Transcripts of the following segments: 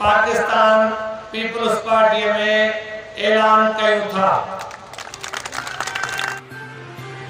Pakistan peoples party में ऐलान कयूं था।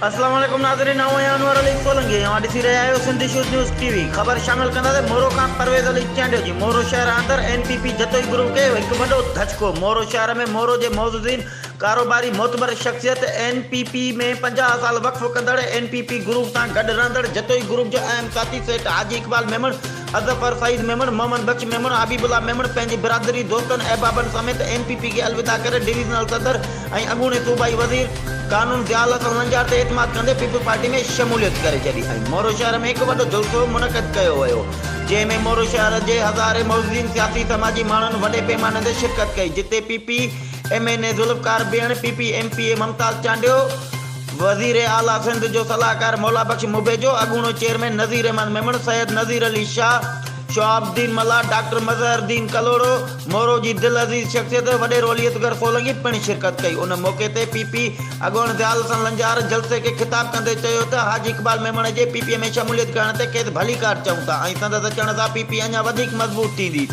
अस्सलाम वालेकुम नाज़रीन, अनवर अली सोलंकी ॾिसी रहिया आहियो सिंधी शूज़ न्यूज़ टीवी। ख़बर शामिल कंदासीं मोरो खां परवेज़ अली चांडियो जी मोरो शहर अंदर एनपीपी जतोई ग्रुप खे हिकु वॾो धचको। मोरो शहर में मोरो जे मौजूदीन कारोबारी मोतबर शख्सियत एनपीपी में 50 साल वक़्फ़ कंदड़ एनपीपी ग्रुप सां गॾु रहंदड़ जतोई ग्रुप जो अहम साथी सेठ हाजी इकबाल मेमण, अज़फर सईद मेमण, मोहम्मद बख्श मेमण, हबीबुल्लाह मेमण पंहिंजी बिरादरी दोस्तनि अहबाबनि समेत एनपीपी खे अलविदा करे डिवीज़नल सदर ऐं अॻूणे सूबाई वज़ीर कानून ज़ियाल हसन लंजार ते एतमाद कंदे पीपल्स पार्टी में शमूलियत करे छॾी। ऐं मोरो शहर में हिकु वॾो जुलसो मुनक़द कयो वियो, जंहिंमें मोरो शहर जे हज़ारे मौजूदीन सियासी समाजी माण्हुनि वॾे पैमाने ते शिरकत कई, जिते PPMN ज़ुल्फ़कार भेण PPMPA ममताज़ चांडियो, वज़ीर आला सिंध जो सलाहकार मौला बख्श मुबेजो, अॻूणो चेयरमैन नज़ीर अहमद मेमण, सैयद नज़ीर अली शाह, शोआबुद्दीन मल्ला, डॉक्टर मज़हरुद्दीन कलोड़ो, मोरो जी दिल अज़ीज़ शख्सियत वॾेरो अलियतगर सोलंकी पिणु शिरकत कई। उन मौक़े ते PP अॻूणे ज़ियाल हसन लंजार जलसे खे ख़िताब कंदे चयो त हाजी इकबाल मेमण जे PP में शमूलियत करण ते खेसि भली कार चऊं था ऐं संदसि अचण सां PP अञा वधीक मज़बूत थींदी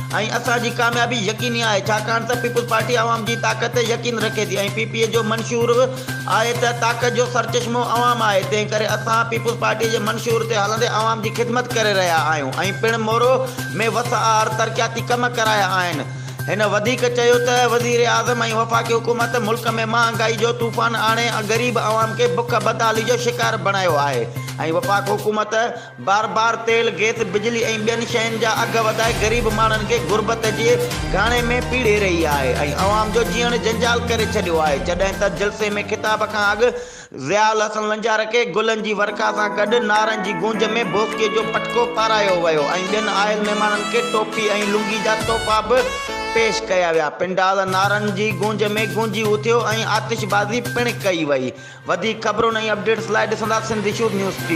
ऐं असांजी कामयाबी यकीनी आहे, छाकाणि त पीपल्स पार्टी अवाम जी ताक़त ते यकीन रखे थी ऐं PPA जो मंशूर आहे त ताक़त जो सरचश्मो अवाम आहे। तंहिं करे असां पीपल्स पार्टी जे मंशूर ते हलंदे अवाम जी ख़िदमत करे रहिया आहियूं ऐं पिणु मोरो में वसआर तरक़ियाती कम कराया आहिनि। हिन वधीक चयो त वज़ीर आज़म ऐं वफ़ाक़ी हुकूमत मुल्क में महांगाई जो तूफ़ान आणे ग़रीब अवाम खे बुख बदहाली जो शिकार बणायो आहे ऐं वफ़ाक़ हुकूमत बार बार तेल, गैस, बिजली ऐं ॿियनि शयुनि जा अघ वधाए ग़रीब माण्हुनि खे गुरबत जे घाणे में पीड़े रही आहे ऐं अवाम जो जीअण जंजाल करे छॾियो आहे। जॾहिं त जलसे में ख़िताब खां अॻु ज़ियाल हसन लंजार खे गुलनि जी वर्का सां गॾु नारनि जी गूंज में बोस्के जो पटको पारायो वियो ऐं ॿियनि आयल महिमाननि खे टोपी ऐं लुंगी जा तोहफ़ा बि पेश कया विया। पिंडाल नारनि जी गूंज में गूंजी उथियो ऐं आतिशबाज़ी पिणु कई वई। वधीक ख़बरुनि ऐं अपडेट्स लाइ ॾिसंदा सिंधी शूज़ न्यूज़ टीवी।